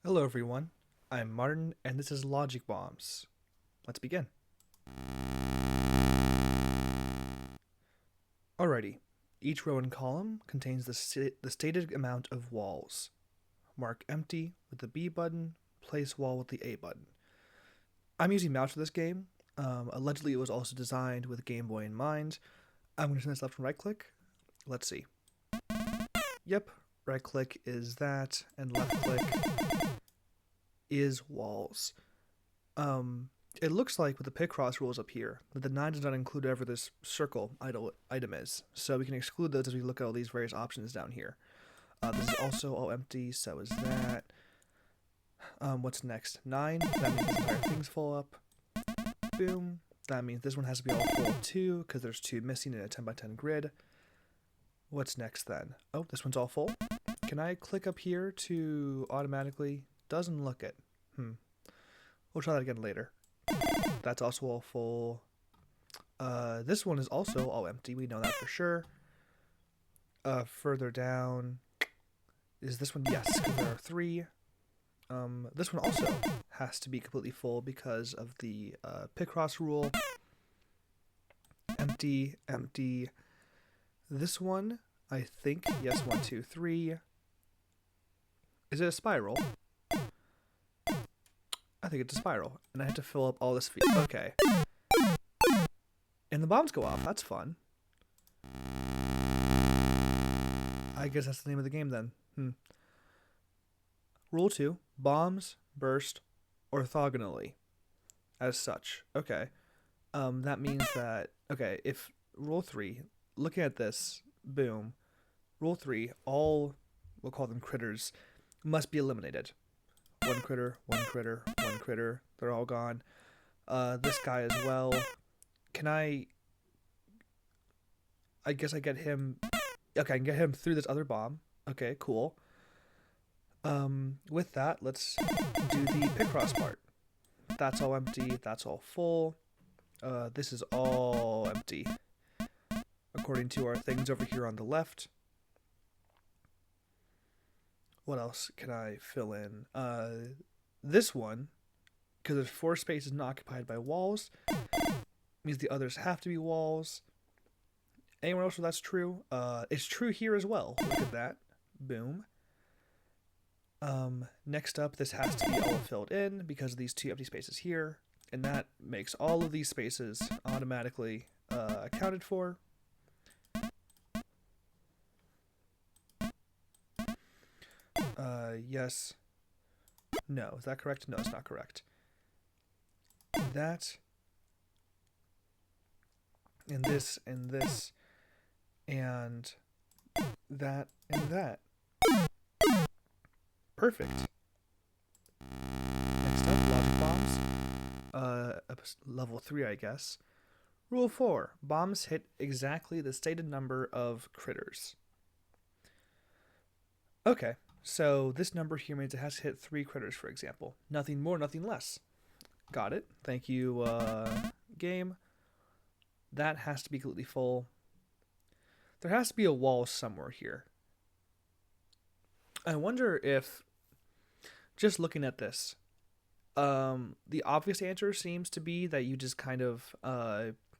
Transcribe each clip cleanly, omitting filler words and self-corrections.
Hello everyone, I'm Martin and this is Logic Bombs. Let's begin. Alrighty, each row and column contains the stated amount of walls. Mark empty with the B button, place wall with the A button. I'm using mouse for this game. Allegedly it was also designed with Game Boy in mind. I'm going to turn this left and right click. Let's see. Yep, right click is that and left click is walls. It looks like with the Picross rules up here that the 9 does not include whatever this circle item is, so we can exclude those as we look at all these various options down here. This is also all empty, so is that. What's next? 9, that means this entire thing's full up. Boom, that means this one has to be all full up too, because there's 2 missing in a 10 by 10 grid. What's next then? Oh, this one's all full. Can I click up here to automatically? Doesn't look it. We'll try that again later. That's also all full. This one is also all empty. We know that for sure. Further down, is this one? Yes, because there are 3. This one also has to be completely full because of the Picross rule. Empty, empty. This one, I think, yes, 1, 2, 3. Is it a spiral? I think it's a spiral, and I have to fill up all this field. Okay. And the bombs go off. That's fun. I guess that's the name of the game then. Rule 2. Bombs burst orthogonally. As such. Okay. That means that... Okay, if... Rule 3. Looking at this. Boom. Rule 3. All... We'll call them critters. Must be eliminated. One critter, one critter, one critter. They're all gone. This guy as well. Can I guess I get him... Okay, I can get him through this other bomb. Okay, cool. With that, let's do the Picross part. That's all empty. That's all full. This is all empty. According to our things over here on the left. What else can I fill in? This one, because there's 4 spaces not occupied by walls, means the others have to be walls. Anywhere else where that's true? It's true here as well. Look at that. Boom. Next up, this has to be all filled in because of these 2 empty spaces here, and that makes all of these spaces automatically accounted for. Yes. No, is that correct? No, it's not correct. That, and this, and this, and that, and that. Perfect. Next up, logic bombs. Level 3, I guess. Rule 4. Bombs hit exactly the stated number of critters. Okay. So this number here means it has to hit 3 critters, for example. Nothing more, nothing less. Got it. Thank you, game. That has to be completely full. There has to be a wall somewhere here. I wonder if, just looking at this, the obvious answer seems to be that you just kind of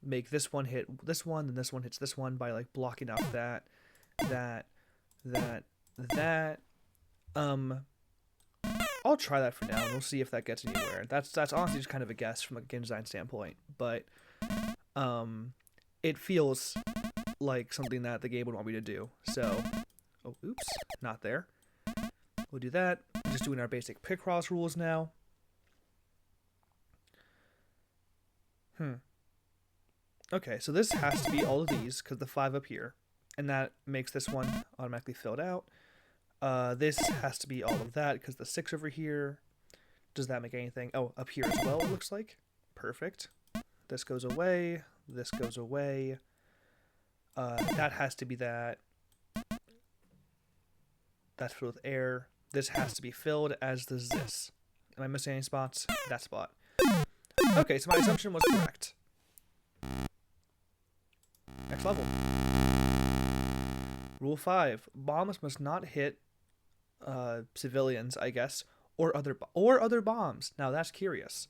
make this one hit this one, and this one hits this one by like blocking out that. I'll try that for now, and we'll see if that gets anywhere. That's honestly just kind of a guess from a game design standpoint, but it feels like something that the game would want me to do. So, oh, oops, not there. We'll do that. We're just doing our basic Picross rules now. Okay, so this has to be all of these because the 5 up here, and that makes this one automatically filled out. This has to be all of that because the 6 over here. Does that make anything? Oh, up here as well, it looks like. Perfect. This goes away. This goes away. That has to be that. That's filled with air. This has to be filled as the this. Am I missing any spots? That spot. Okay, so my assumption was correct. Next level. Rule 5. Bombs must not hit civilians, I guess, or other bombs. Now that's curious.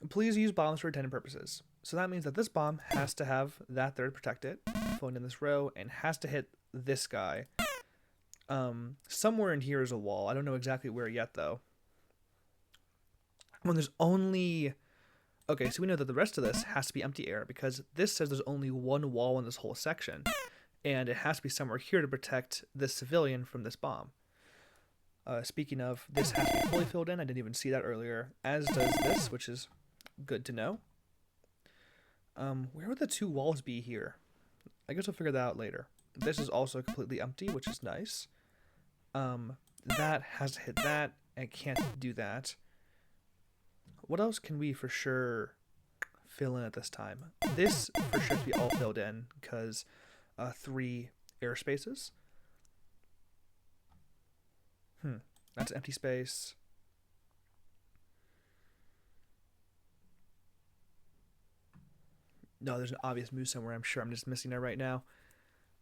Please use bombs for intended purposes. So that means that this bomb has to have that third protect it, phone in this row, and has to hit this guy. Somewhere in here is a wall. I don't know exactly where yet, though. When there's only... Okay, so we know that the rest of this has to be empty air, because this says there's only one wall in this whole section, and it has to be somewhere here to protect this civilian from this bomb. Speaking of, this has to be fully filled in. I didn't even see that earlier, as does this, which is good to know. Where would the two walls be here? I guess we'll figure that out later. This is also completely empty, which is nice. That has to hit that, and can't do that. What else can we for sure fill in at this time? This for sure to be all filled in, because 3 airspaces. That's empty space. No, there's an obvious move somewhere. I'm sure I'm just missing it right now.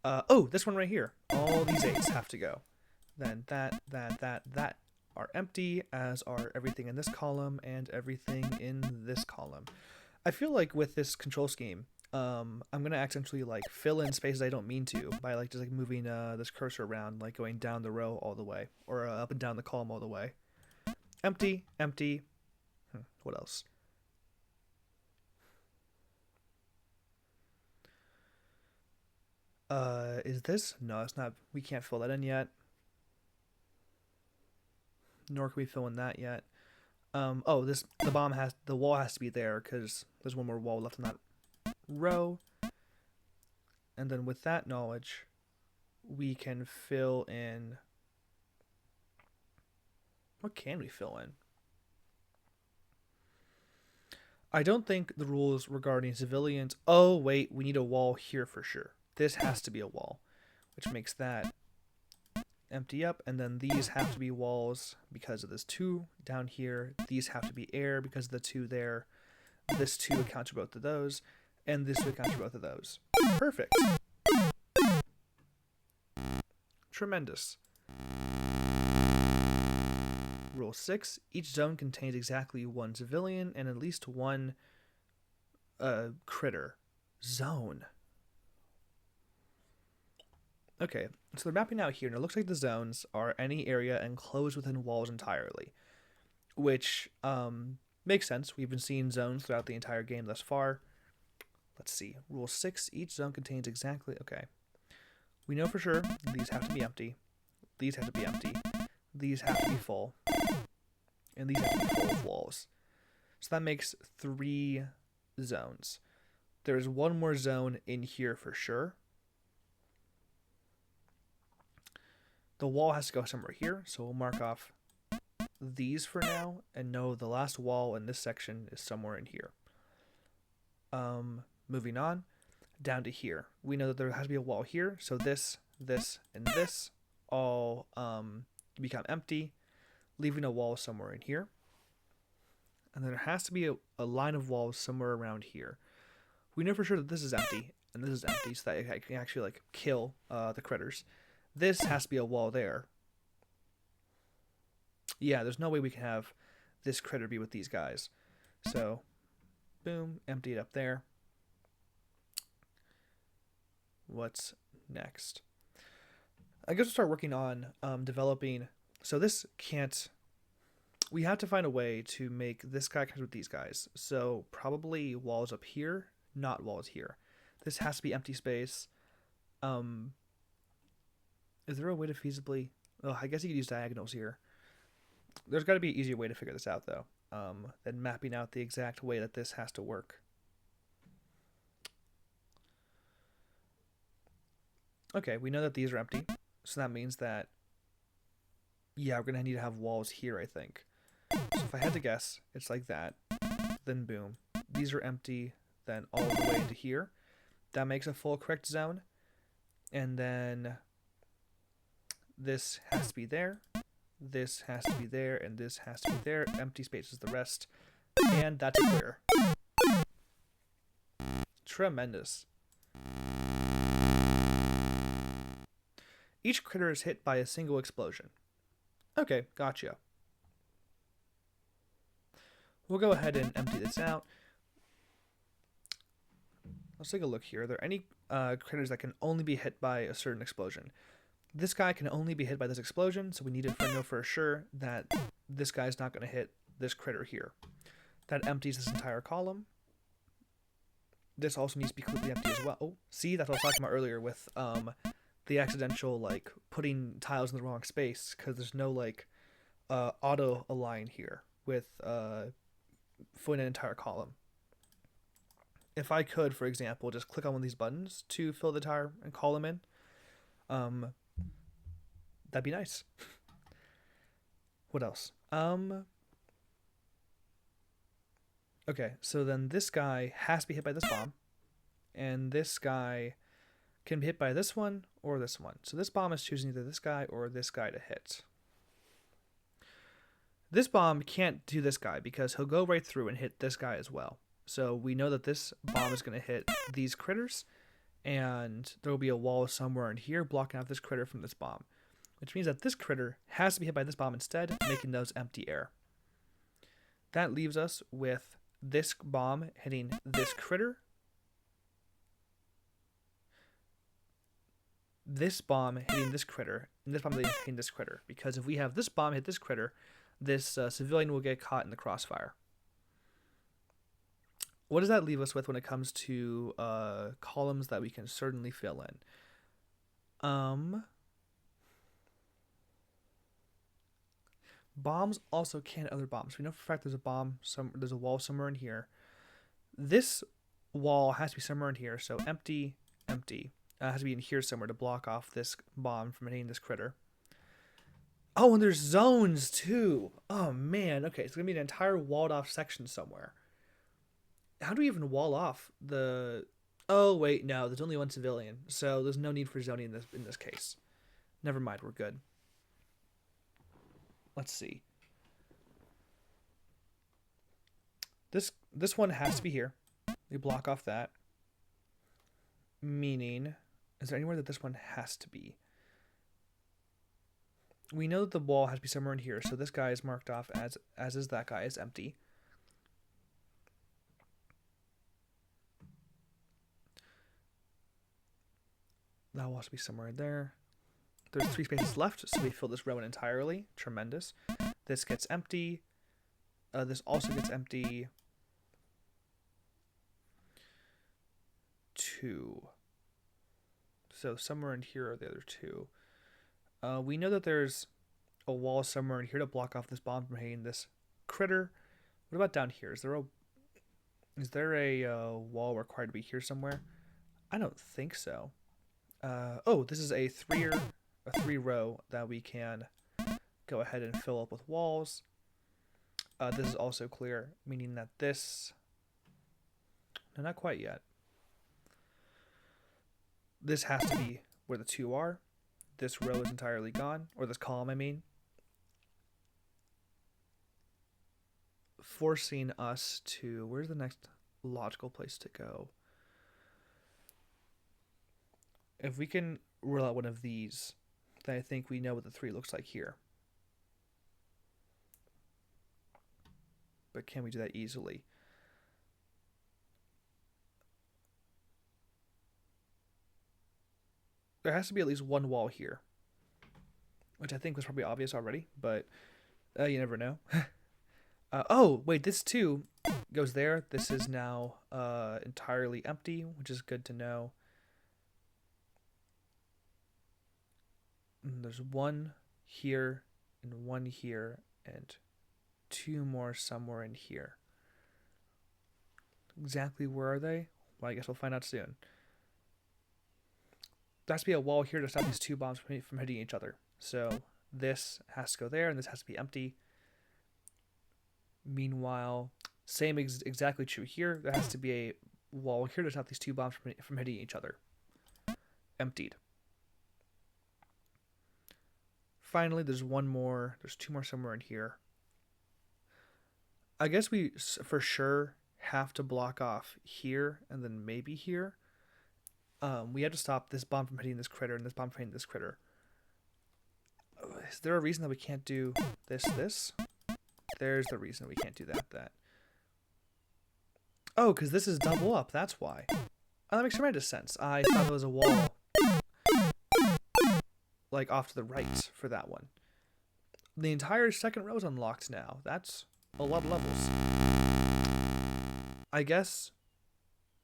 Oh, this one right here. All these 8s have to go. Then that are empty, as are everything in this column and everything in this column. I feel like with this control scheme, I'm gonna accidentally like fill in spaces I don't mean to by like just like moving this cursor around, like going down the row all the way, or up and down the column all the way. Empty, empty. What else? Is this? No, it's not. We can't fill that in yet. Nor can we fill in that yet. Oh, the wall has to be there because there's one more wall left in that row. And then with that knowledge, we can fill in. What can we fill in? I don't think the rules regarding civilians. Oh, wait, we need a wall here for sure. This has to be a wall, which makes that empty up, and then these have to be walls because of this 2 down here. These have to be air because of the 2 there. This 2 accounts for both of those, and this 2 accounts for both of those. Perfect. Tremendous. Rule 6. Each zone contains exactly 1 civilian and at least 1 critter. Zone. Okay, so they're mapping out here, and it looks like the zones are any area enclosed within walls entirely, which makes sense. We've been seeing zones throughout the entire game thus far. Let's see. Rule 6, each zone contains exactly... Okay. We know for sure these have to be empty. These have to be empty. These have to be full. And these have to be full of walls. So that makes 3 zones. There's 1 more zone in here for sure. The wall has to go somewhere here, so we'll mark off these for now, and know the last wall in this section is somewhere in here. Moving on, down to here. We know that there has to be a wall here, so this, and this all become empty, leaving a wall somewhere in here. And then there has to be a line of walls somewhere around here. We know for sure that this is empty, and this is empty, so that I can actually like kill the critters. This has to be a wall there. Yeah, there's no way we can have this critter be with these guys. So, boom, empty it up there. What's next? I guess we'll start working on developing. So this can't... We have to find a way to make this guy connect with these guys. So probably walls up here, not walls here. This has to be empty space. Is there a way to feasibly... Oh, I guess you could use diagonals here. There's got to be an easier way to figure this out, though, than mapping out the exact way that this has to work. Okay, we know that these are empty, so that means that, yeah, we're going to need to have walls here, I think. So if I had to guess, it's like that, then boom. These are empty, then all the way into here. That makes a full correct zone. And then this has to be there, this has to be there, and this has to be there. Empty space is the rest. And that's a clear. Tremendous. Each critter is hit by a single explosion. Okay, gotcha. We'll go ahead and empty this out. Let's take a look here. Are there any critters that can only be hit by a certain explosion? This guy can only be hit by this explosion, so we need to know for sure that this guy's not going to hit this critter here. That empties this entire column. This also needs to be completely empty as well. Oh, see, that's what I was talking about earlier with the accidental, like, putting tiles in the wrong space, because there's no, like, auto align here with filling an entire column. If I could, for example, just click on one of these buttons to fill the tire and column in, that'd be nice. What else? Okay, so then this guy has to be hit by this bomb, and this guy can be hit by this one or this one. So this bomb is choosing either this guy or this guy to hit. This bomb can't do this guy because he'll go right through and hit this guy as well. So we know that this bomb is going to hit these critters, and there will be a wall somewhere in here blocking off this critter from this bomb, which means that this critter has to be hit by this bomb instead, making those empty air. That leaves us with this bomb hitting this critter, this bomb hitting this critter, and this bomb hitting this critter. Because if we have this bomb hit this critter, this civilian will get caught in the crossfire. What does that leave us with when it comes to columns that we can certainly fill in? Bombs also can hit other bombs. We know for a fact there's a bomb, there's a wall somewhere in here. This wall has to be somewhere in here, so empty, empty. Has to be in here somewhere to block off this bomb from hitting this critter. Oh, and there's zones too. Oh man, okay, it's gonna be an entire walled off section somewhere. How do we even wall off the... Oh wait, no, there's only one civilian, so there's no need for zoning in this case. Never mind, we're good. Let's see. This one has to be here. We block off that. Meaning, is there anywhere that this one has to be? We know that the wall has to be somewhere in here, so this guy is marked off as is that guy, is empty. That wall has to be somewhere in there. There's 3 spaces left, so we fill this row in entirely. Tremendous. This gets empty. This also gets empty. 2. So somewhere in here are the other 2. We know that there's a wall somewhere in here to block off this bomb from hitting this critter. What about down here? Is there a wall required to be here somewhere? I don't think so. Oh, this is a 3 row that we can go ahead and fill up with walls. This is also clear, meaning that this... No, not quite yet. This has to be where the 2 are. This row is entirely gone, or this column, I mean. Forcing us to... Where's the next logical place to go? If we can rule out one of these, then I think we know what the 3 looks like here. But can we do that easily? There has to be at least one wall here, which I think was probably obvious already, but you never know. Oh, wait, this too goes there. This is now entirely empty, which is good to know. And there's 1 here and 1 here and 2 more somewhere in here. Exactly where are they? Well, I guess we'll find out soon. There has to be a wall here to stop these 2 bombs from hitting each other. So this has to go there and this has to be empty. Meanwhile, same exactly true here. There has to be a wall here to stop these 2 bombs from hitting each other. Emptied. Finally, there's 1 more. There's 2 more somewhere in here. I guess we for sure have to block off here and then maybe here. We have to stop this bomb from hitting this critter and this bomb from hitting this critter. Is there a reason that we can't do this? There's the reason we can't do that. Oh, because this is double up, that's why. Oh, that makes tremendous sense. I thought there was a wall, like, off to the right for that one. The entire second row is unlocked now. That's a lot of levels. I guess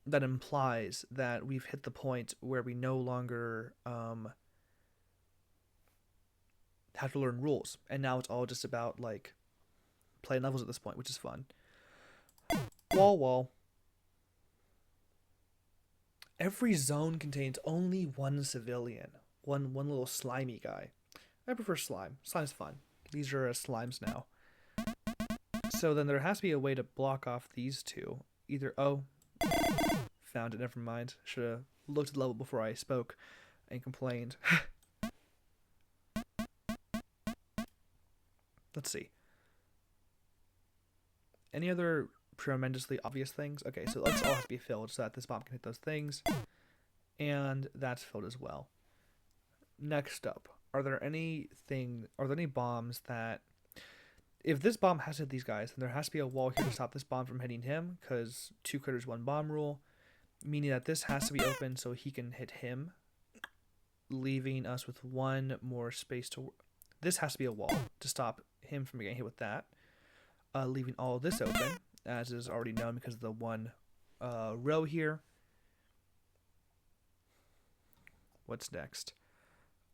that implies that we've hit the point where we no longer have to learn rules. And now it's all just about, like, playing levels at this point, which is fun. Wall. Every zone contains only one civilian. One little slimy guy. I prefer slime. Slime's fun. These are slimes now. So then there has to be a way to block off these two. Either, oh, found it, never mind. Should have looked at the level before I spoke and complained. Let's see. Any other tremendously obvious things? Okay, so let's all have to be filled so that this bomb can hit those things. And that's filled as well. Next up, are there any bombs that, if this bomb has to hit these guys, then there has to be a wall here to stop this bomb from hitting him, because 2 critters, 1 bomb rule, meaning that this has to be open so he can hit him, leaving us with 1 more space to. This has to be a wall to stop him from getting hit with that, leaving all of this open, as is already known because of the 1 row here. What's next?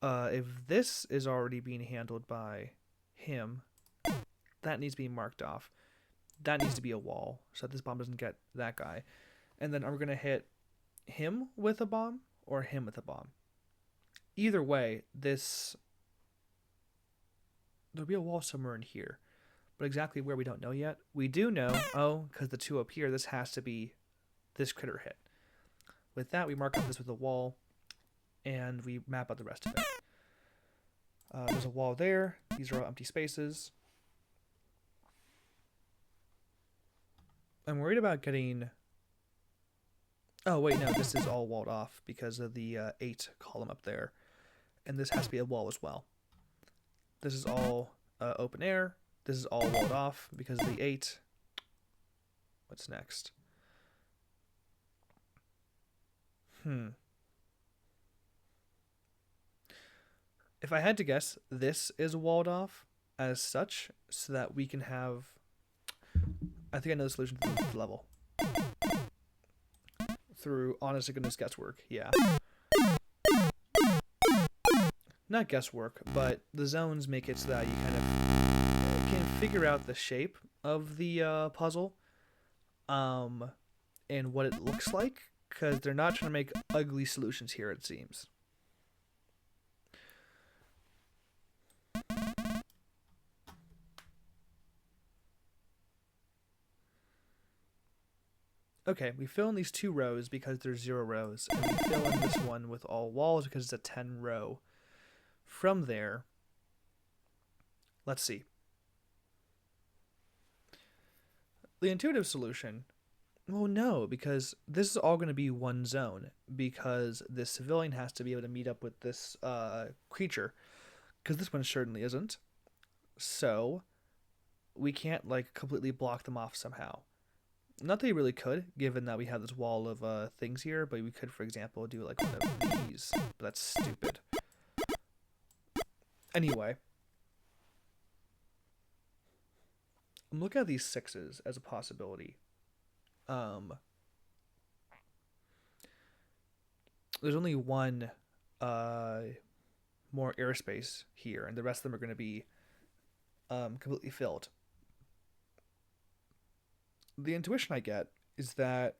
If this is already being handled by him, that needs to be marked off. That needs to be a wall so that this bomb doesn't get that guy. And then are we going to hit him with a bomb or him with a bomb? Either way, there'll be a wall somewhere in here. But exactly where we don't know yet. We do know, because the 2 up here, this has to be this critter hit. With that, we mark up this with a wall, and we map out the rest of it. There's a wall there. These are all empty spaces. I'm worried about getting. Oh, wait, no, this is all walled off because of the 8 column up there. And this has to be a wall as well. This is all open air. This is all walled off because of the 8. What's next? If I had to guess, this is walled off as such so that we can have. I think I know the solution to the level. Through honest to goodness guesswork, yeah. Not guesswork, but the zones make it so that you kind of can figure out the shape of the puzzle, and what it looks like, because they're not trying to make ugly solutions here, it seems. Okay, we fill in these 2 rows because there's 0 rows, and we fill in this one with all walls because it's a 10 row. From there, let's see. The intuitive solution, well, no, because this is all going to be 1 zone, because this civilian has to be able to meet up with this creature, because this one certainly isn't. So, we can't, like, completely block them off somehow. Not that you really could, given that we have this wall of things here, but we could, for example, do like one of these. But that's stupid. Anyway. I'm looking at these 6s as a possibility. There's only 1 more airspace here, and the rest of them are going to be completely filled. The intuition I get is that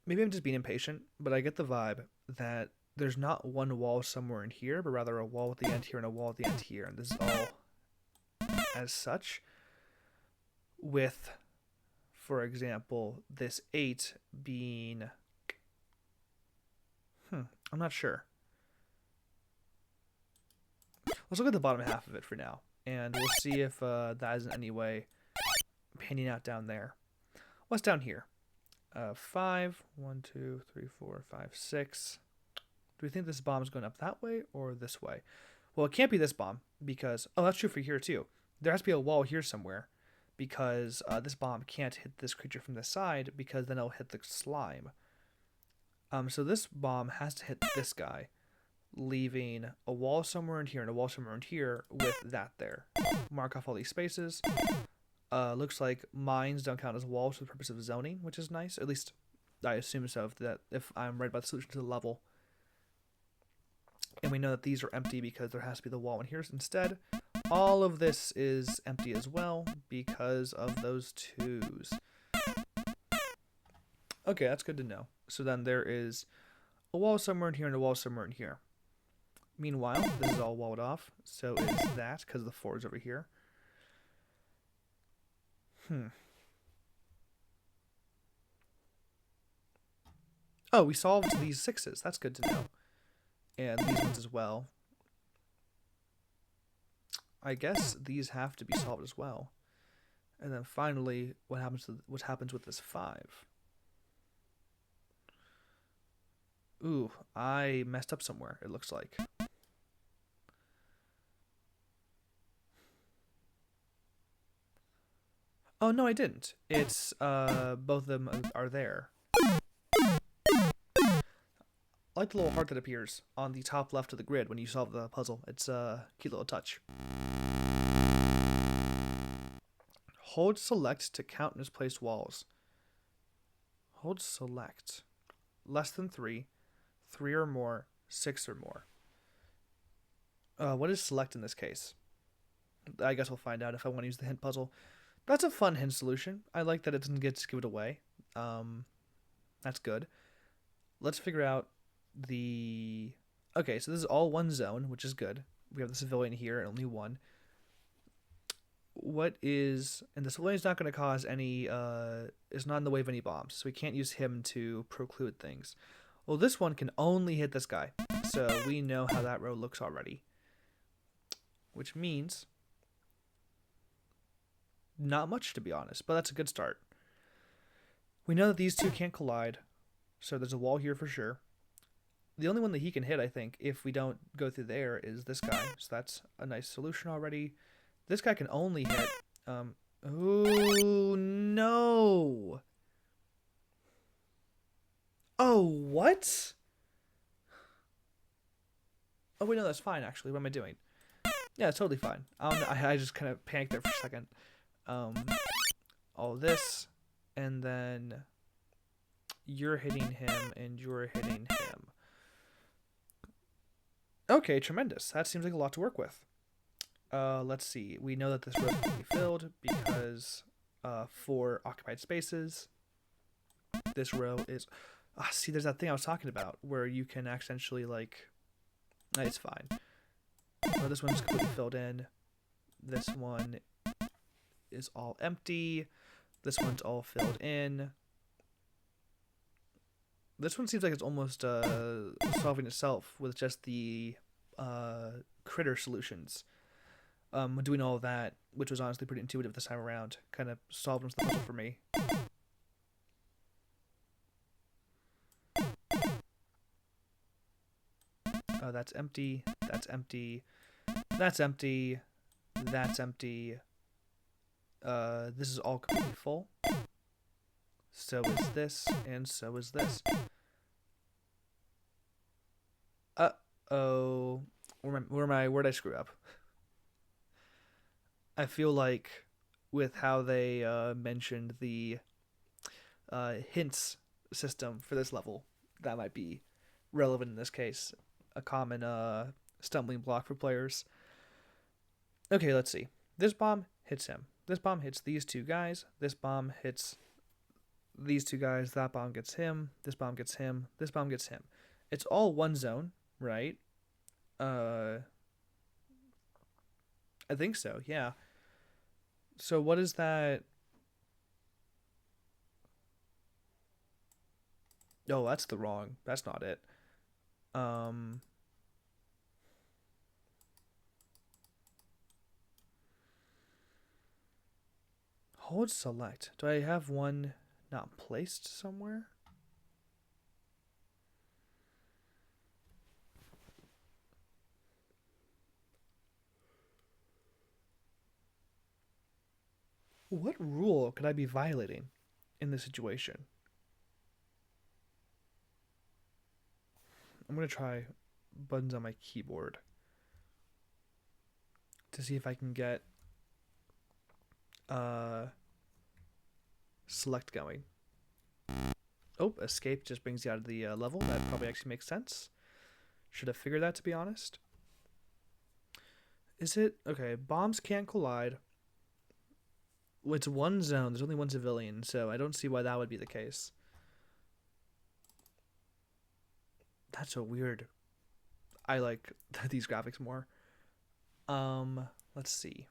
maybe I'm just being impatient, but I get the vibe that there's not 1 wall somewhere in here, but rather a wall at the end here and a wall at the end here, and this is all as such, with, for example, this 8 being I'm not sure. Let's look at the bottom half of it for now, and we'll see if that is in any way panning out down there. What's down here? 5, 1, 2, 3, 4, 5, 6. Do we think this bomb is going up that way or this way? Well, it can't be this bomb because oh, that's true for here too. There has to be a wall here somewhere because this bomb can't hit this creature from this side because then it'll hit the slime. So this bomb has to hit this guy, leaving a wall somewhere in here and a wall somewhere in here with that there. Mark off all these spaces. Looks like mines don't count as walls for the purpose of zoning, which is nice. At least I assume so if I'm right about the solution to the level. And we know that these are empty because there has to be the wall in here instead. All of this is empty as well because of those twos. Okay, that's good to know. So then there is a wall somewhere in here and a wall somewhere in here. Meanwhile, this is all walled off. So is that because the 4 is over here. Oh, we solved these 6s. That's good to know. And these ones as well. I guess these have to be solved as well. And then finally, what happens with this 5? Ooh, I messed up somewhere, it looks like. Oh, no, I didn't. It's, both of them are there. I like the little heart that appears on the top left of the grid when you solve the puzzle. It's a cute little touch. Hold select to count misplaced walls. Hold select. Less than 3, 3 or more, 6 or more. What is select in this case? I guess we'll find out if I want to use the hint puzzle. That's a fun hint solution. I like that it doesn't get to give it away. That's good. Let's figure out the... Okay, so this is all one zone, which is good. We have the civilian here and only one. What is... And the civilian's not going to cause any... is not in the way of any bombs, so we can't use him to preclude things. Well, this one can only hit this guy, so we know how that row looks already. Which means... Not much, to be honest, but that's a good start. We know that these two can't collide, so there's a wall here for sure. The only one that he can hit, I think, if we don't go through there, is this guy. So that's a nice solution already. This guy can only hit... oh, no! Oh, what? Oh, wait, no, that's fine, actually. What am I doing? Yeah, it's totally fine. I just kind of panicked there for a second. All this, and then you're hitting him, and you're hitting him. Okay, tremendous. That seems like a lot to work with. Let's see. We know that this row can be filled because 4 occupied spaces. This row is... see, there's that thing I was talking about where you can accidentally, like... It's fine. This one's completely filled in. This one is all empty. This one's all filled in. This one seems like it's almost solving itself with just the critter solutions. Doing all of that, which was honestly pretty intuitive this time around, kind of solved most of the puzzle for me. Oh, that's empty. That's empty. That's empty. That's empty. This is all completely full. So is this, and so is this. Uh-oh. Where'd I screw up? I feel like with how they mentioned the hints system for this level, that might be relevant in this case. A common stumbling block for players. Okay, let's see. This bomb hits him. This bomb hits these two guys. This bomb hits these two guys. That bomb gets him. This bomb gets him. This bomb gets him. It's all one zone, right? I think so, yeah. So what is that? Oh, that's the wrong. That's not it. Hold select. Do I have one not placed somewhere? What rule could I be violating in this situation? I'm going to try buttons on my keyboard to see if I can get select going. Oh, escape just brings you out of the level. That probably actually makes sense. Should have figured that, to be honest. Is it? Okay, bombs can't collide. It's one zone. There's only one civilian, so I don't see why that would be the case. That's so weird. I like these graphics more. Let's see.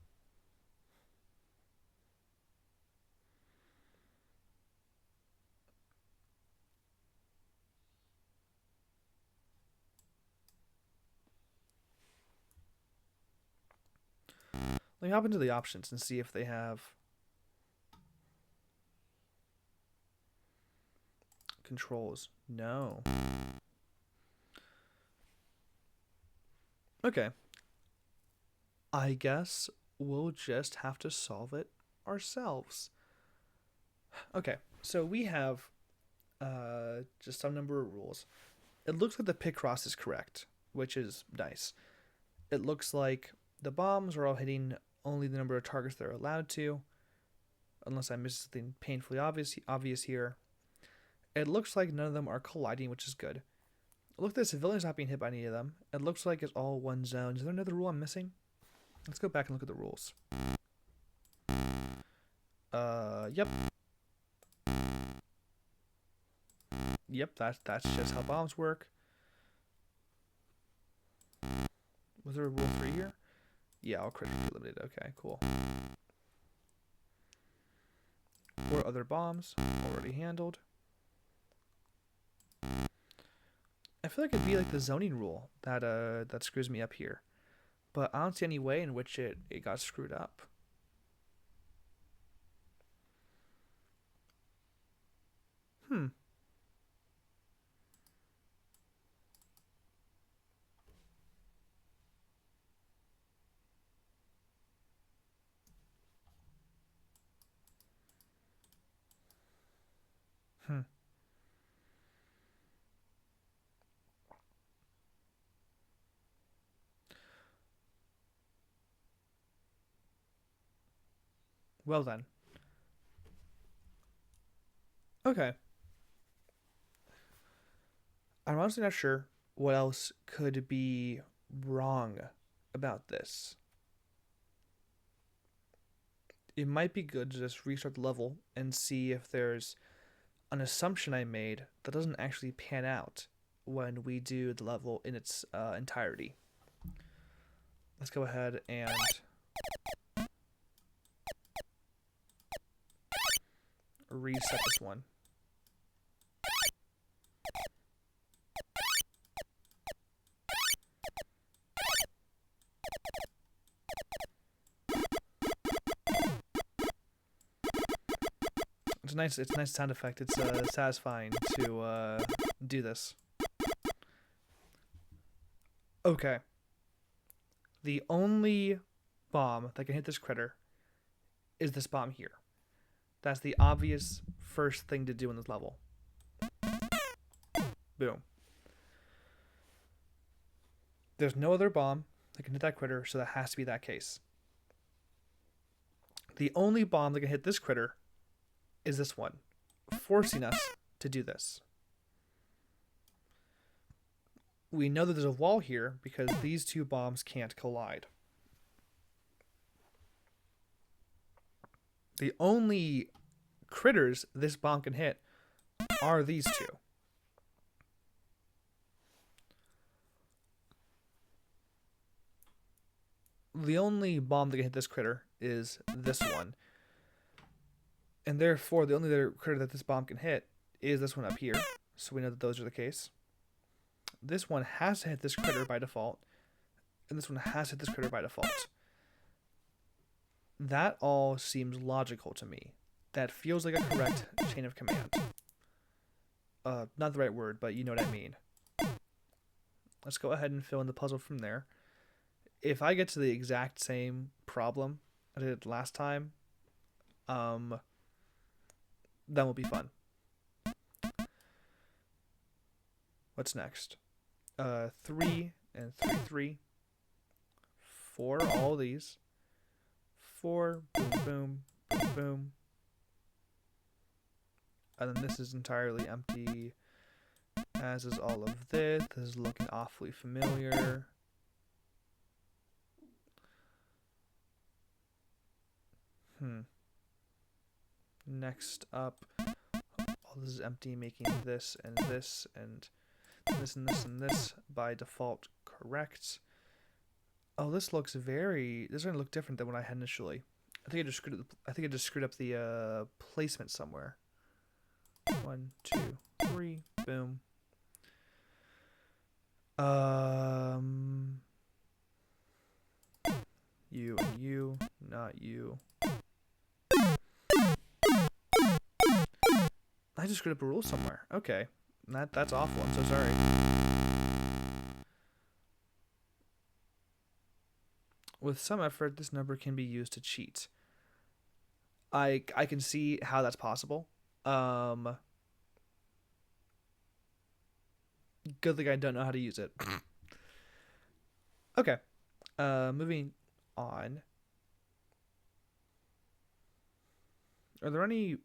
Let me hop into the options and see if they have controls. No. Okay. I guess we'll just have to solve it ourselves. Okay, so we have just some number of rules. It looks like the Picross is correct, which is nice. It looks like the bombs are all hitting only the number of targets they're allowed to, unless I missed something painfully obvious here. It looks like none of them are colliding, which is good. It looks like the civilians not being hit by any of them. It looks like it's all one zone. Is there another rule I'm missing? Let's go back and look at the rules. Yep. Yep, that's just how bombs work. Was there a rule 3 here? Yeah, all critically limited. Okay, cool. Or other bombs already handled. I feel like it'd be like the zoning rule that screws me up here, but I don't see any way in which it got screwed up. Hmm. Hmm. Well then. Okay. I'm honestly not sure what else could be wrong about this. It might be good to just restart the level and see if there's an assumption I made that doesn't actually pan out when we do the level in its entirety. Let's go ahead and reset this one. It's a nice sound effect. It's satisfying to do this. Okay. The only bomb that can hit this critter is this bomb here. That's the obvious first thing to do in this level. Boom. There's no other bomb that can hit that critter, so that has to be that case. The only bomb that can hit this critter is this one, forcing us to do this. We know that there's a wall here because these two bombs can't collide. The only critters this bomb can hit are these two. The only bomb that can hit this critter is this one. And therefore, the only other critter that this bomb can hit is this one up here. So we know that those are the case. This one has to hit this critter by default. And this one has to hit this critter by default. That all seems logical to me. That feels like a correct chain of command. Not the right word, but you know what I mean. Let's go ahead and fill in the puzzle from there. If I get to the exact same problem I did last time, That will be fun. What's next? 3 and 3, 3. 4, all these. 4, boom, boom, boom, boom. And then this is entirely empty, as is all of this. This is looking awfully familiar. Next up, all this is empty, making this and this and this and this and this by default correct. Oh, this looks this is going to look different than what I had initially. I think I just screwed up the placement somewhere. 1, 2, 3, boom. You and you, not you. I just screwed up a rule somewhere. Okay. That's awful. I'm so sorry. With some effort, this number can be used to cheat. I can see how that's possible. Good thing I don't know how to use it. Okay. Moving on. Are there any...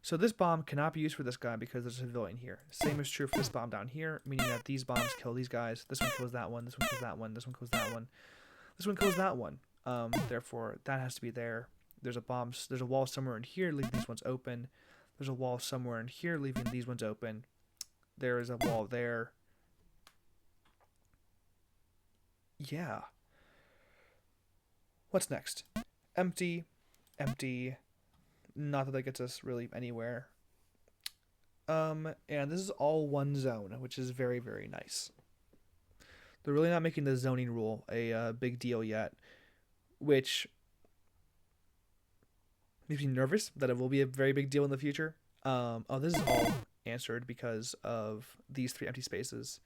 So this bomb cannot be used for this guy because there's a civilian here. Same is true for this bomb down here, meaning that these bombs kill these guys. This one kills that one. This one kills that one. This one kills that one. This one kills that one. Therefore, that has to be there. There's a wall somewhere in here, leaving these ones open. There's a wall somewhere in here, leaving these ones open. There is a wall there. Yeah. What's next? Empty. Empty. Not that gets us really anywhere. And this is all one zone, which is very, very nice. They're really not making the zoning rule a big deal yet, which makes me nervous that it will be a very big deal in the future. Oh, this is all answered because of these 3 empty spaces.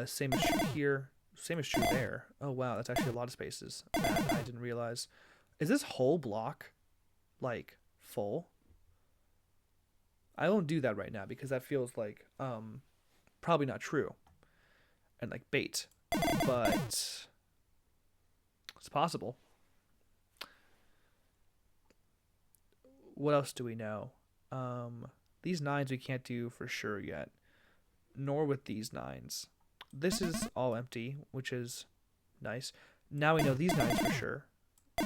Same is true here. Same is true there. Oh, wow, that's actually a lot of spaces that I didn't realize. Is this whole block, like, full? I won't do that right now because that feels like probably not true and like bait, but it's possible. What else do we know? These 9s we can't do for sure yet, nor with these 9s. This is all empty, which is nice. Now we know these 9s for sure.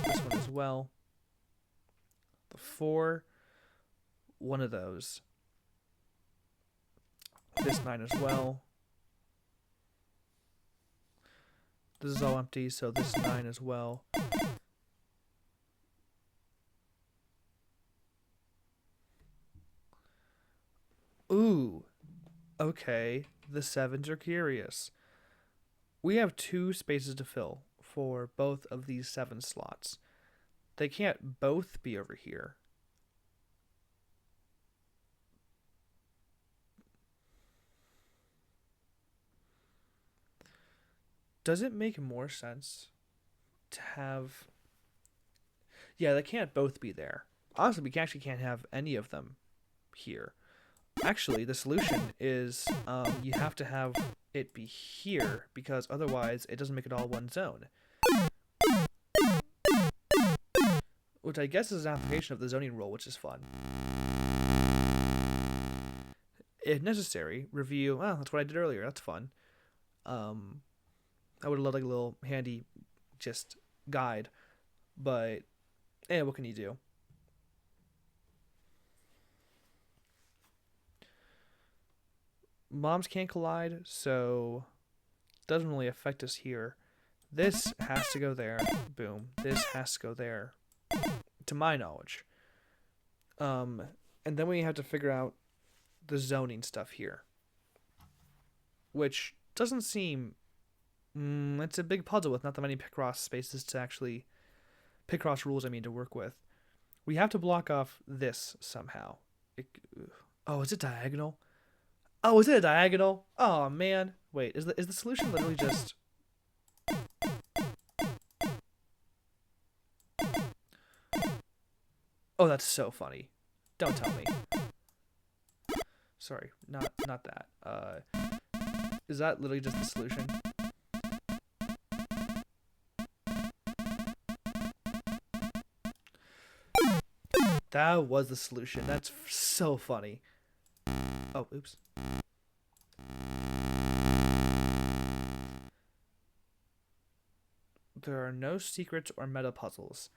This one as well. The 4, one of those. This 9 as well. This is all empty, so this 9 as well. Ooh, okay, the 7s are curious. We have 2 spaces to fill for both of these 7 slots. They can't both be over here. Does it make more sense to have... Yeah, they can't both be there. Honestly, we actually can't have any of them here. Actually, the solution is you have to have it be here because otherwise it doesn't make it all one zone. Which I guess is an application of the zoning rule, which is fun. If necessary, review... Well, that's what I did earlier. That's fun. I would have loved like a little handy just guide. But, what can you do? Bombs can't collide, so doesn't really affect us here. This has to go there. Boom. This has to go there. To my knowledge. And then we have to figure out the zoning stuff here. Which doesn't seem... it's a big puzzle with not that many Picross spaces to actually... Picross rules, to work with. We have to block off this somehow. Oh, is it diagonal? Oh, is it a diagonal? Oh, man. Wait, is the solution literally just... Oh, that's so funny. Don't tell me. Sorry, not that. Is that literally just the solution? That was the solution. That's so funny. Oh, oops. There are no secrets or meta puzzles.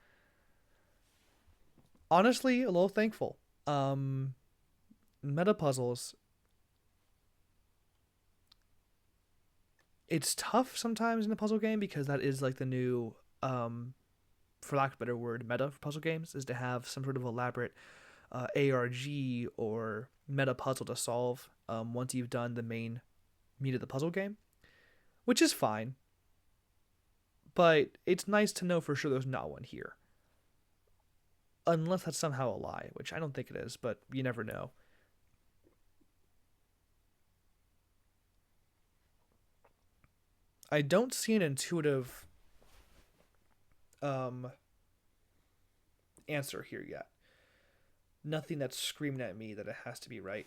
Honestly, a little thankful. Meta puzzles. It's tough sometimes in a puzzle game because that is like the new, for lack of a better word, meta for puzzle games is to have some sort of elaborate ARG or meta puzzle to solve once you've done the main meat of the puzzle game, which is fine. But it's nice to know for sure there's not one here. Unless that's somehow a lie, which I don't think it is, but you never know. I don't see an intuitive answer here yet. Nothing that's screaming at me that it has to be right.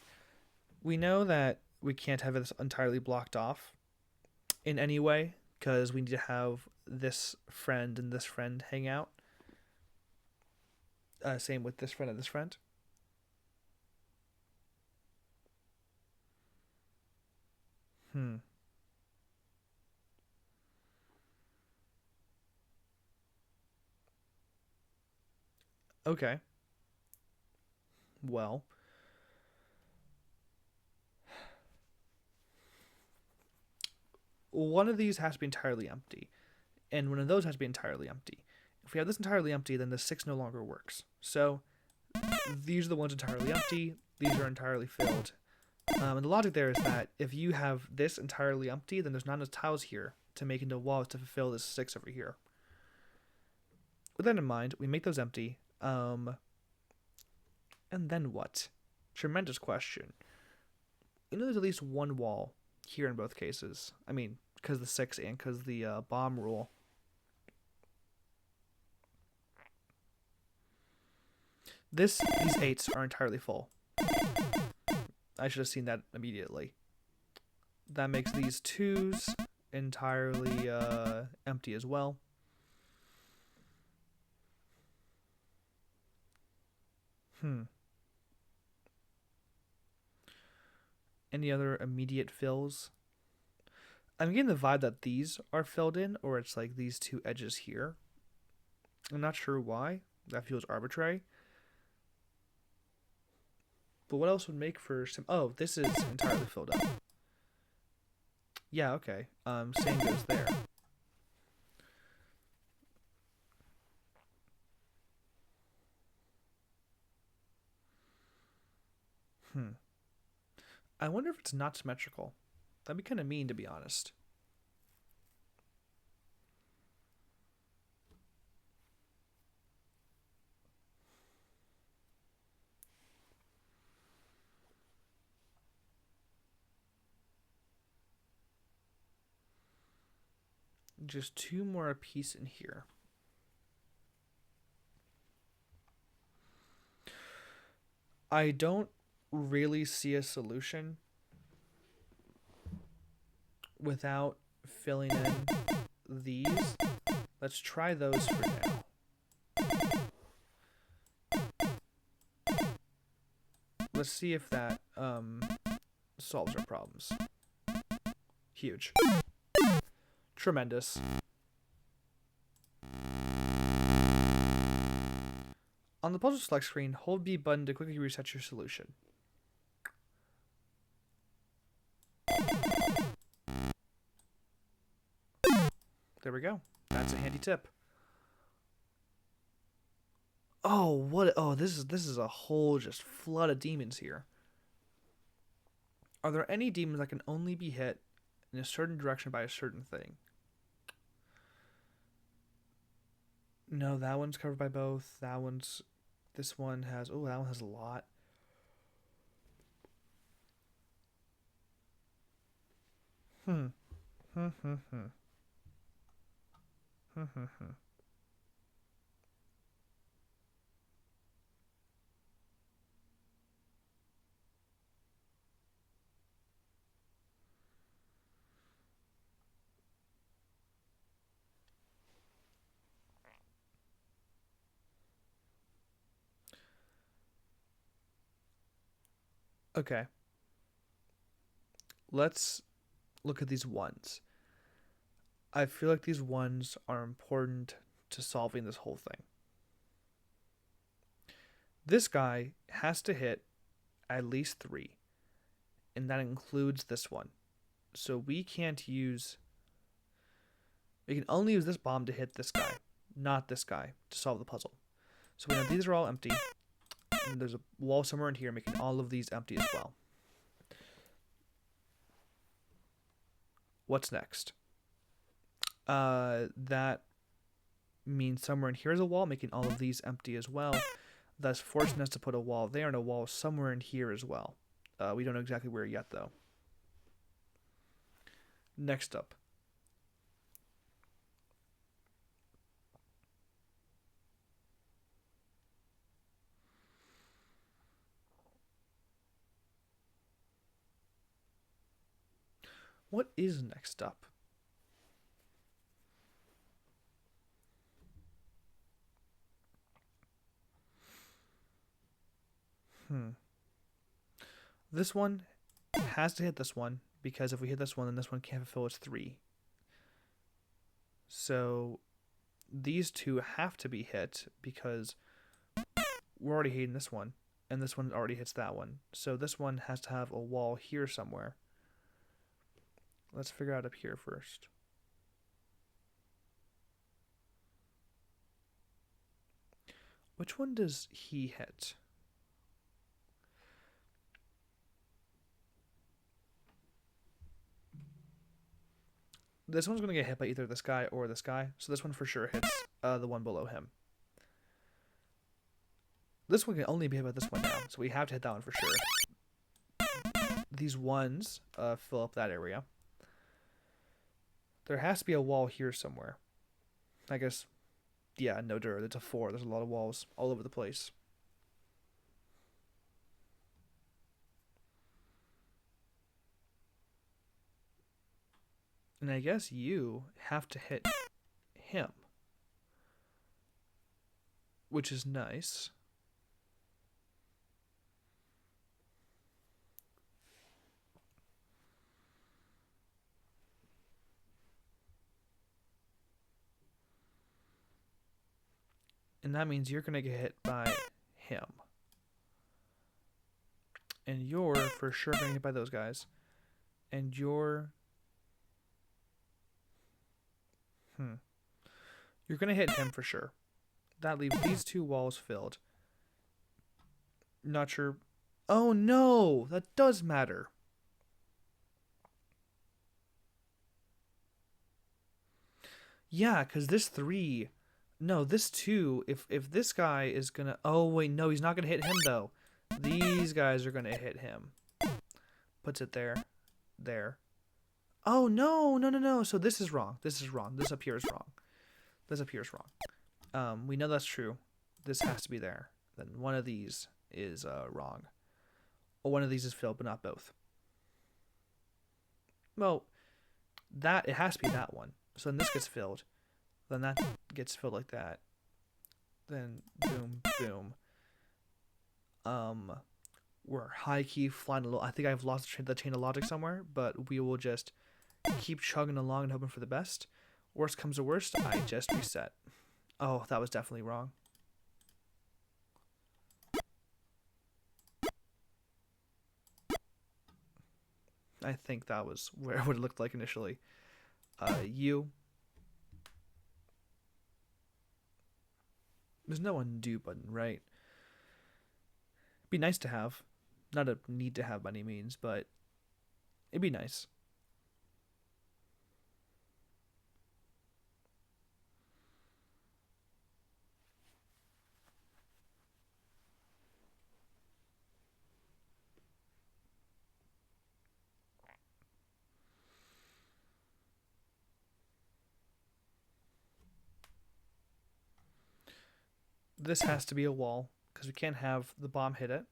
We know that we can't have this entirely blocked off in any way because we need to have this friend and this friend hang out. Same with this friend and this friend. Okay. Well, one of these has to be entirely empty, and one of those has to be entirely empty. If we have this entirely empty, then the 6 no longer works. So these are the ones entirely empty. These are entirely filled. And the logic there is that if you have this entirely empty, then there's not enough tiles here to make into walls to fulfill this 6 over here. With that in mind, we make those empty. And then what? Tremendous question. You know there's at least one wall here in both cases. I mean, because the 6 and because the bomb rule. These 8s are entirely full. I should have seen that immediately. That makes these 2s entirely empty as well. Any other immediate fills? I'm getting the vibe that these are filled in, or it's like these 2 edges here. I'm not sure why. That feels arbitrary. But what else would make for some... Oh, this is entirely filled up. Yeah, okay. Same goes there. I wonder if it's not symmetrical. That'd be kind of mean, to be honest. Just 2 more apiece in here. I don't really see a solution without filling in these. Let's try those for now. Let's see if that solves our problems. Huge. Tremendous. On the puzzle select screen, hold B button to quickly reset your solution. There we go. That's a handy tip. Oh, what? Oh, this is a whole just flood of demons here. Are there any demons that can only be hit in a certain direction by a certain thing? No, that one's covered by both. That one's... This one has... Oh, that one has a lot. Okay. Let's look at these ones. I feel like these ones are important to solving this whole thing. This guy has to hit at least 3, and that includes this one. So we can only use this bomb to hit this guy, not this guy, to solve the puzzle. So we know these are all empty, and there's a wall somewhere in here making all of these empty as well. What's next? That means somewhere in here is a wall making all of these empty as well, thus forcing us to put a wall there and a wall somewhere in here as well. We don't know exactly where yet, though. Next up. What is next up? This one has to hit this one, because if we hit this one, then this one can't fulfill its 3. So these two have to be hit because we're already hitting this one, and this one already hits that one. So this one has to have a wall here somewhere. Let's figure out up here first. Which one does he hit? This one's going to get hit by either this guy or this guy, so this one for sure hits the one below him. This one can only be hit by this one now, so we have to hit that one for sure. These ones fill up that area. There has to be a wall here somewhere. I guess, yeah, no dirt. It's a 4. There's a lot of walls all over the place. And I guess you have to hit him, which is nice. And that means you're going to get hit by him. And you're for sure going to get hit by those guys. And you're... You're going to hit him for sure. That leaves these 2 walls filled. Not sure. Oh no! That does matter. Yeah, because this 3... No, this 2, if this guy is going to... Oh, wait, no, he's not going to hit him, though. These guys are going to hit him. Puts it there. There. Oh, no. So this is wrong. This is wrong. This up here is wrong. This up here is wrong. We know that's true. This has to be there. Then one of these is wrong. Or one of these is filled, but not both. Well, it has to be that one. So then this gets filled. Then that gets filled like that. Then boom, boom. We're high key flying a little. I think I've lost the chain of logic somewhere, but we will just keep chugging along and hoping for the best. Worst comes to worst, I just reset. Oh, that was definitely wrong. I think that was where it would have looked like initially. You. There's no undo button, right? It'd be nice to have. Not a need to have by any means, but it'd be nice. This has to be a wall, because we can't have the bomb hit it.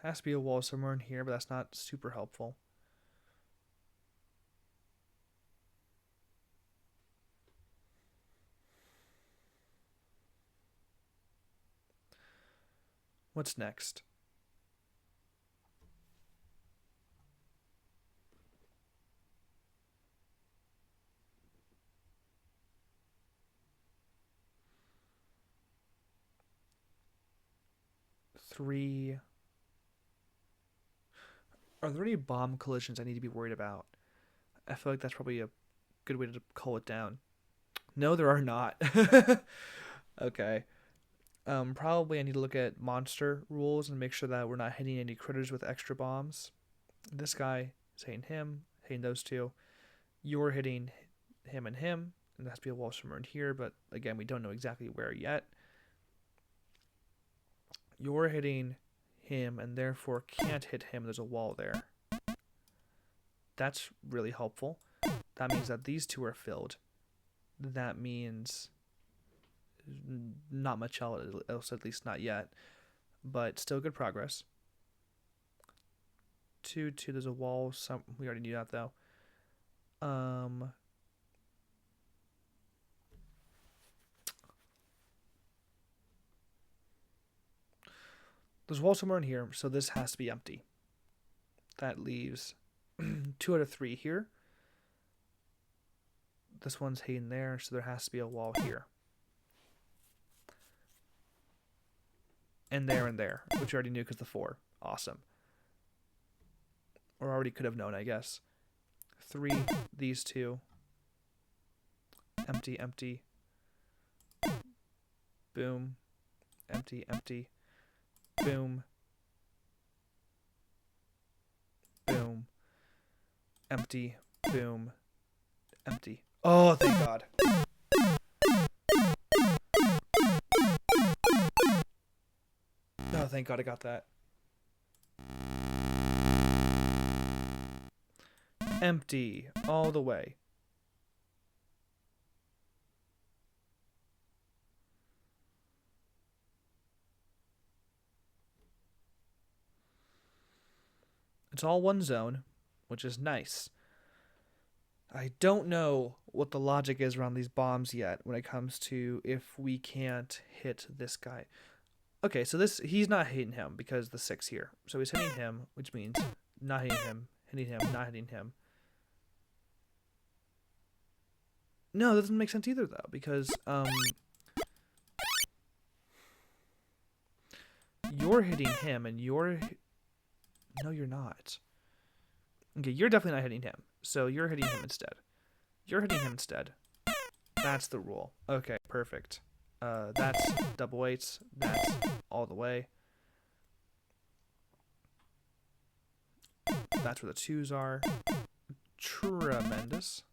Has to be a wall somewhere in here, but that's not super helpful. What's next? 3. Are there any bomb collisions I need to be worried about? I feel like that's probably a good way to call it down. No, there are not. Okay. Probably I need to look at monster rules and make sure that we're not hitting any critters with extra bombs. This guy is hitting those two. You're hitting him, and there has to be a wall somewhere in here, but again, we don't know exactly where yet. You're hitting him, and therefore can't hit him. There's a wall there. That's really helpful. That means that these two are filled. That means not much else, at least not yet, but still good progress. 2, 2, there's a wall. We already knew that, though. There's a wall somewhere in here, so this has to be empty. That leaves 2 out of 3 here. This one's hidden there, so there has to be a wall here. And there, which we already knew because the 4. Awesome. Or already could have known, I guess. 3, these 2. Empty, empty. Boom. Empty, empty. Boom. Boom. Empty. Boom. Empty. Oh, thank God. Oh, thank God I got that. Empty all the way. It's all one zone, which is nice. I don't know what the logic is around these bombs yet when it comes to if we can't hit this guy. Okay, so he's not hitting him because the 6 here. So he's hitting him, which means not hitting him, not hitting him. No, that doesn't make sense either, though, because you're hitting him and you're... No, you're not. Okay, you're definitely not hitting him. So you're hitting him instead. You're hitting him instead. That's the rule. Okay, perfect. That's double 8s. That's all the way. That's where the 2s are. Tremendous.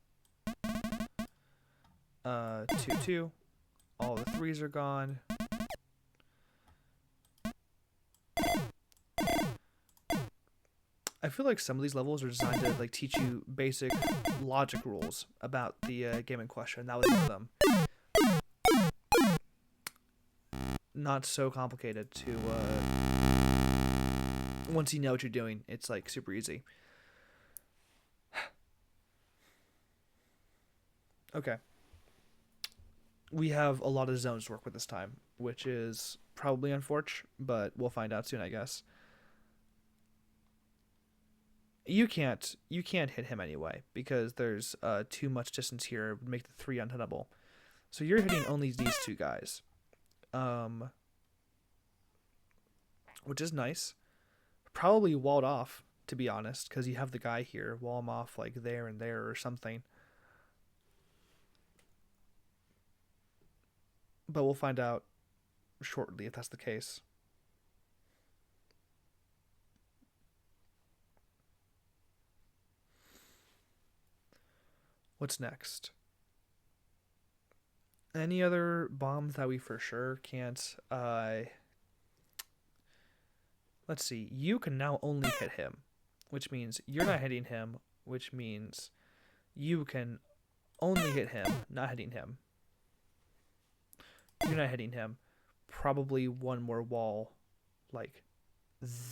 2, 2. All the 3s are gone. I feel like some of these levels are designed to like teach you basic logic rules about the game in question. That was one of them. Not so complicated to once you know what you're doing, it's like super easy. Okay. We have a lot of zones to work with this time, which is probably unfortunate, but we'll find out soon, I guess. You can't hit him anyway because there's too much distance here. It would make the 3 untenable. So you're hitting only these 2 guys, which is nice. Probably walled off, to be honest, because you have the guy here. Wall him off like there and there or something. But we'll find out shortly if that's the case. What's next? Any other bombs that we for sure can't... Let's see. You can now only hit him, which means you're not hitting him, which means you can only hit him, not hitting him. You're not hitting him. Probably one more wall, like,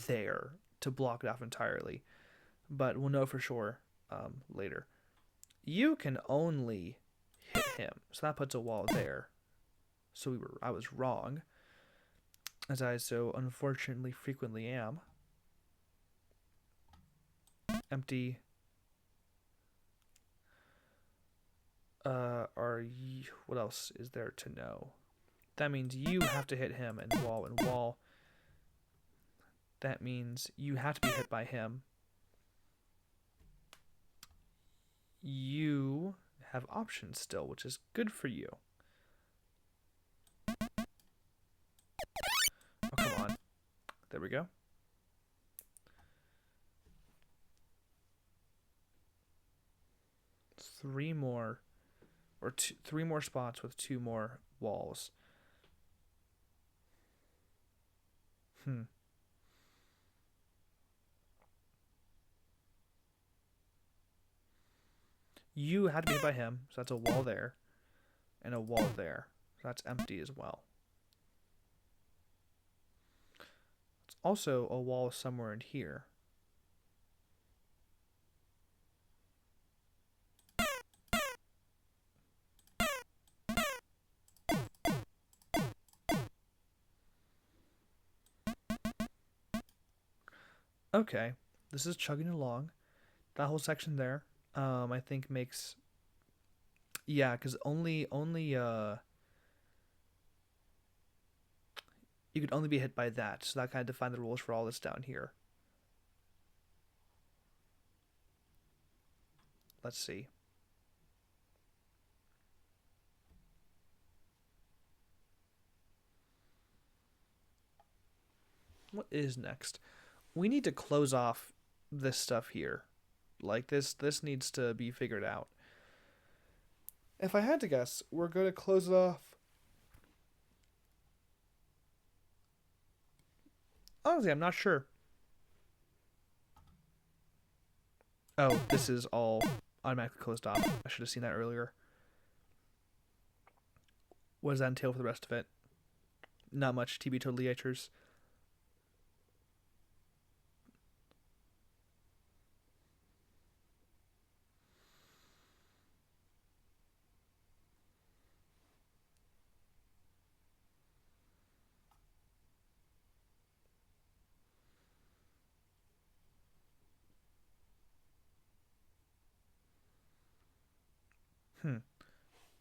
there to block it off entirely. But we'll know for sure later. You can only hit him. So that puts a wall there. So I was wrong, as I so unfortunately frequently am. Empty. What else is there to know? That means you have to hit him and wall and wall. That means you have to be hit by him. You have options still, which is good for you. Oh, come on. There we go. Three more spots with 2 more walls. You had to be hit by him, so that's a wall there, and a wall there. So that's empty as well. It's also a wall somewhere in here. Okay, this is chugging along. That whole section there, I think makes, yeah, because only you could only be hit by that, so that kind of defined the rules for all this down here. Let's see. What is next? We need to close off this stuff here. Like this needs to be figured out. If I had to guess, we're going to close it off. Honestly, I'm not sure. Oh, this is all automatically closed off. I should have seen that earlier. What does that entail for the rest of it? Not much, TB totally haters.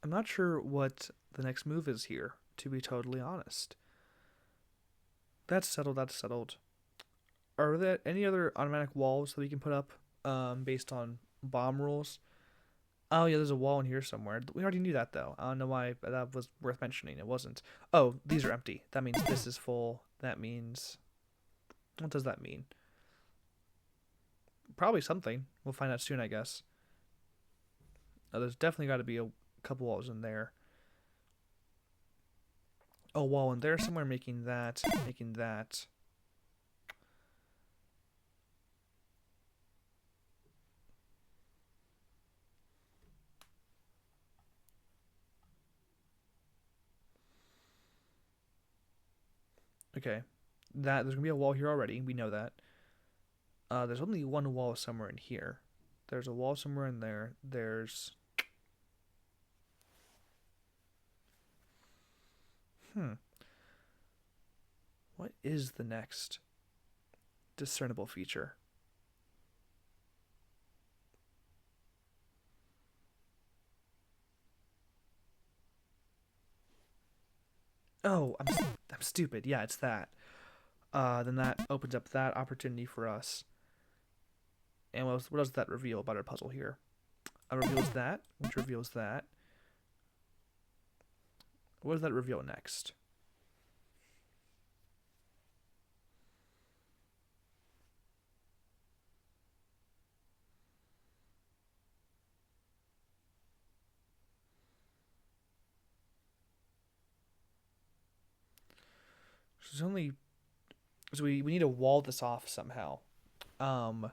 I'm not sure what the next move is here, to be totally honest. That's settled, that's settled. Are there any other automatic walls that we can put up based on bomb rules? Oh, yeah, there's a wall in here somewhere. We already knew that, though. I don't know why that was worth mentioning. It wasn't. Oh, these are empty. That means this is full. That means... What does that mean? Probably something. We'll find out soon, I guess. Oh, there's definitely got to be a couple walls in there. Oh, wall in there somewhere, making that. Okay. There's going to be a wall here already. We know that. There's only one wall somewhere in here. There's a wall somewhere in there. There's... What is the next discernible feature? Oh, I'm stupid. Yeah, it's that. Then that opens up that opportunity for us. And what does that reveal about our puzzle here? It reveals that, which reveals that. What does that reveal next? So we need to wall this off somehow. Yeah,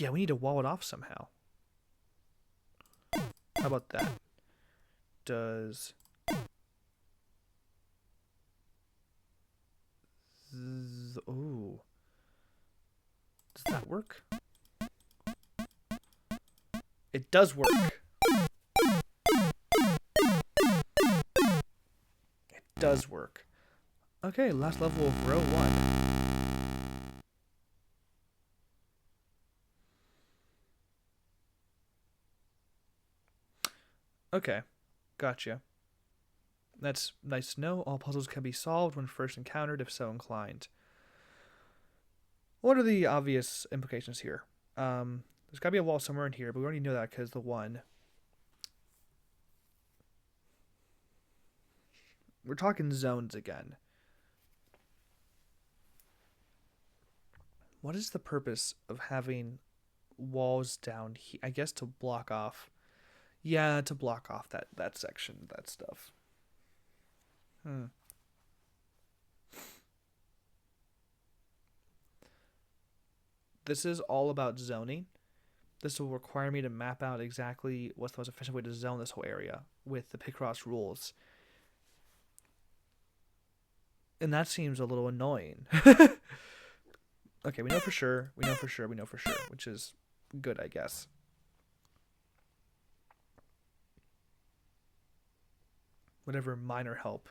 we need to wall it off somehow. How about that? Does ooh. Does that work? It does work. It does work. Okay, last level of row 1. Okay, gotcha. That's nice to know. All puzzles can be solved when first encountered, if so inclined. What are the obvious implications here? There's got to be a wall somewhere in here, but we already know that because the one. We're talking zones again. What is the purpose of having walls down here? I guess to block off. Yeah, to block off that section, that stuff. This is all about zoning. This will require me to map out exactly what's the most efficient way to zone this whole area with the Picross rules. And that seems a little annoying. Okay, we know for sure, which is good, I guess. Whatever minor help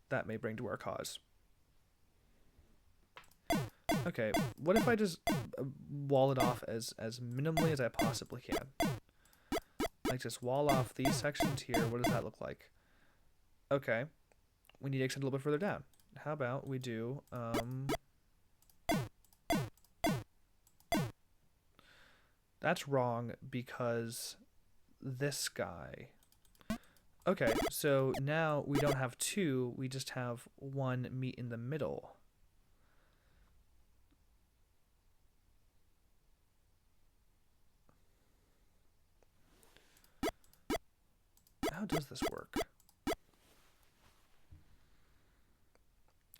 that may bring to our cause. Okay, what if I just wall it off as minimally as I possibly can? Like, just wall off these sections here. What does that look like? Okay, we need to extend a little bit further down. How about we do, that's wrong because this guy. Okay, so now we don't have two, we just have one meet in the middle. How does this work?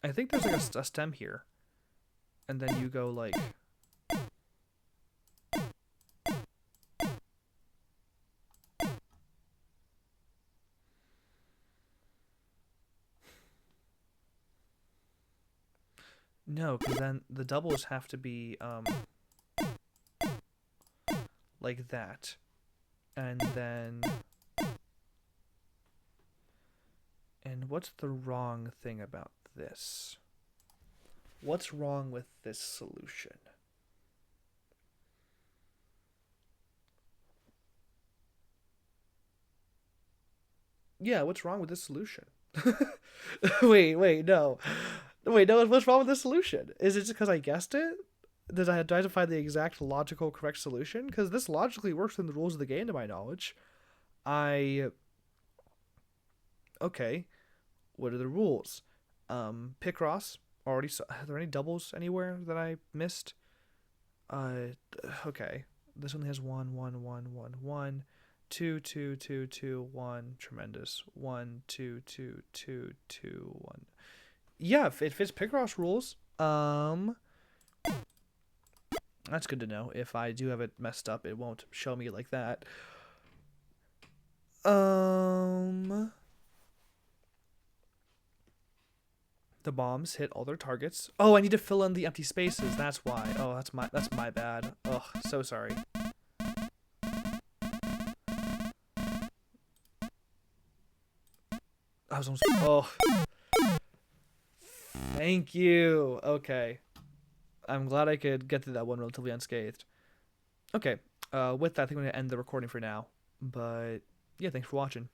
I think there's like a stem here. And then you go like... No, because then the doubles have to be like that. And then... And what's the wrong thing about this? What's wrong with this solution? Yeah, what's wrong with this solution? Wait, no. Wait, no, what's wrong with this solution? Is it just because I guessed it? Do I have to find the exact logical correct solution? Because this logically works in the rules of the game, to my knowledge. Okay, what are the rules? Picross, already saw. Are there any doubles anywhere that I missed? Okay. This only has 1, 1, 1, 1, 1. 2, 2, 2, 2, 1. Tremendous. 1, 2, 2, 2, 2, 1. Yeah, it fits Picross rules. That's good to know. If I do have it messed up, it won't show me like that. The bombs hit all their targets. Oh, I need to fill in the empty spaces. That's why. Oh, that's my bad. Oh, so sorry. I was almost... Oh. Thank you. Okay. I'm glad I could get through that one relatively unscathed. Okay. With that, I think I'm going to end the recording for now. But, yeah, thanks for watching.